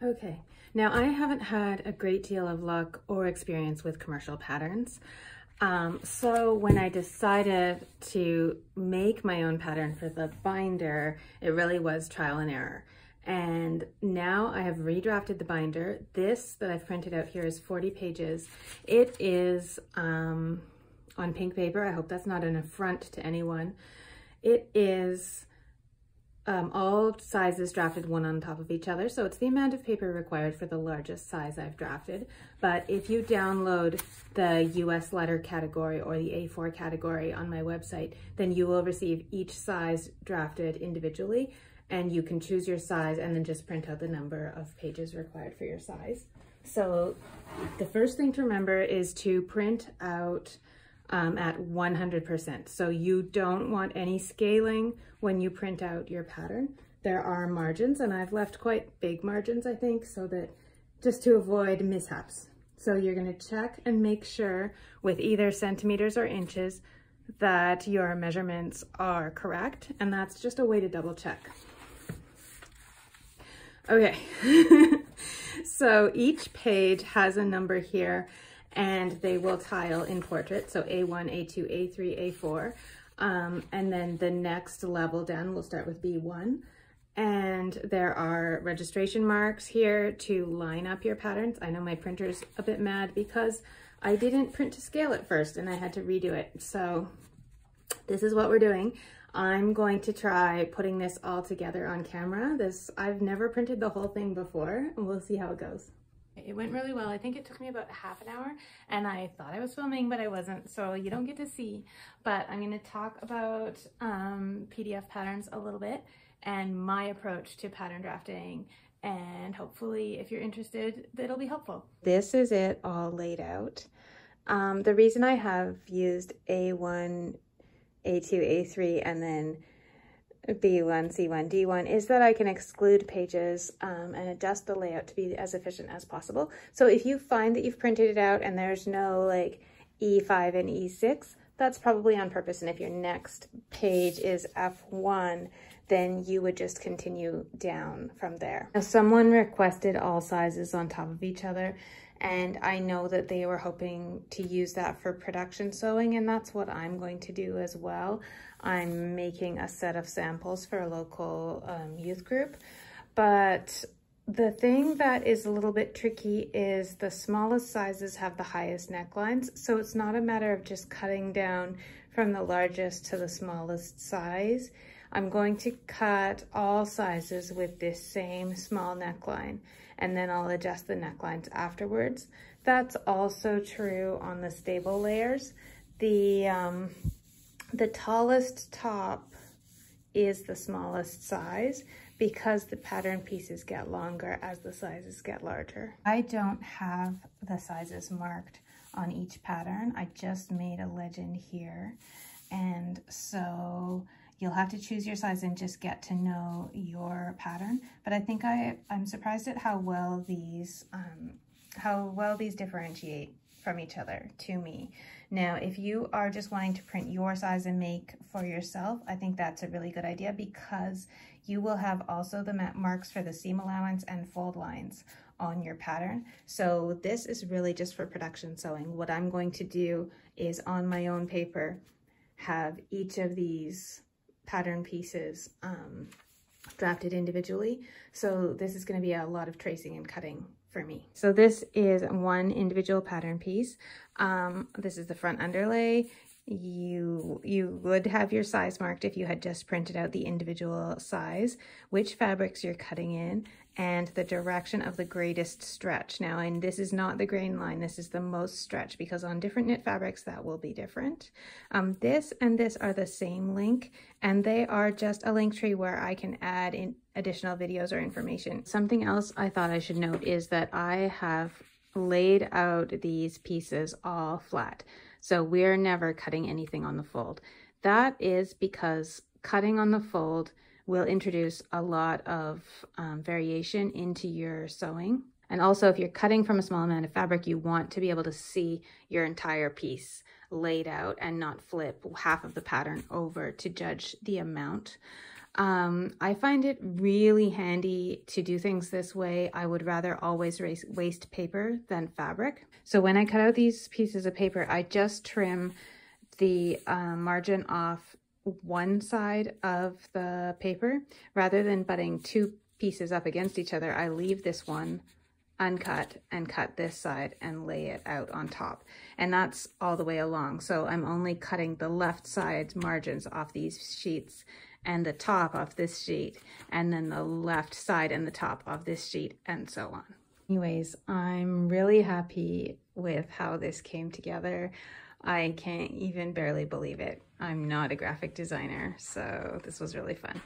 Okay, now I haven't had a great deal of luck or experience with commercial patterns. So when I decided to make my own pattern for the binder, it really was trial and error. And now I have redrafted the binder. This that I've printed out here is 40 pages. It is on pink paper. I hope that's not an affront to anyone. It is all sizes drafted one on top of each other. So it's the amount of paper required for the largest size I've drafted. But if you download the US letter category or the A4 category on my website, then you will receive each size drafted individually, and you can choose your size and then just print out the number of pages required for your size. So the first thing to remember is to print out at 100%. So you don't want any scaling when you print out your pattern. There are margins, and I've left quite big margins, I think, so that just to avoid mishaps. So you're gonna check and make sure with either centimeters or inches that your measurements are correct, and that's just a way to double check. Okay, so each page has a number here, and they will tile in portrait. So A1, A2, A3, A4. And then the next level down, we'll start with B1. And there are registration marks here to line up your patterns. I know my printer's a bit mad because I didn't print to scale at first and I had to redo it. So this is what we're doing. I'm going to try putting this all together on camera. I've never printed the whole thing before, and we'll see how it goes. It went really well. I think it took me about half an hour, and I thought I was filming, but I wasn't, so you don't get to see. But I'm going to talk about PDF patterns a little bit and my approach to pattern drafting, and hopefully if you're interested, it'll be helpful. This is it all laid out. The reason I have used A1, A2, A3, and then B1, C1, D1 is that I can exclude pages and adjust the layout to be as efficient as possible. So if you find that you've printed it out and there's no like E5 and E6, that's probably on purpose. And if your next page is F1, then you would just continue down from there. Now, someone requested all sizes on top of each other, and I know that they were hoping to use that for production sewing, and that's what I'm going to do as well. I'm making a set of samples for a local youth group, but the thing that is a little bit tricky is the smallest sizes have the highest necklines, so it's not a matter of just cutting down from the largest to the smallest size. I'm going to cut all sizes with this same small neckline, and then I'll adjust the necklines afterwards. That's also true on the stable layers. The tallest top is the smallest size because the pattern pieces get longer as the sizes get larger. I don't have the sizes marked on each pattern. I just made a legend here. And so you'll have to choose your size and just get to know your pattern. But I think I'm surprised at how well these differentiate from each other to me. Now, if you are just wanting to print your size and make for yourself, I think that's a really good idea because you will have also the marks for the seam allowance and fold lines on your pattern. So this is really just for production sewing. What I'm going to do is on my own paper, have each of these pattern pieces drafted individually. So this is going to be a lot of tracing and cutting for me. So this is one individual pattern piece. This is the front underlay. You would have your size marked if you had just printed out the individual size, which fabrics you're cutting in, and the direction of the greatest stretch. Now, and this is not the grain line, this is the most stretch, because on different knit fabrics that will be different. This and this are the same link, and they are just a link tree where I can add in additional videos or information. Something else I thought I should note is that I have laid out these pieces all flat. So we're never cutting anything on the fold. That is because cutting on the fold will introduce a lot of variation into your sewing. And also, if you're cutting from a small amount of fabric, you want to be able to see your entire piece laid out and not flip half of the pattern over to judge the amount. I find it really handy to do things this way. I would rather always waste paper than fabric. So when I cut out these pieces of paper, I just trim the margin off one side of the paper. Rather than butting two pieces up against each other, I leave this one uncut and cut this side and lay it out on top. And that's all the way along. So I'm only cutting the left side margins off these sheets and the top of this sheet, and then the left side and the top of this sheet, and so on. Anyways, I'm really happy with how this came together. I can't even barely believe it. I'm not a graphic designer, so this was really fun.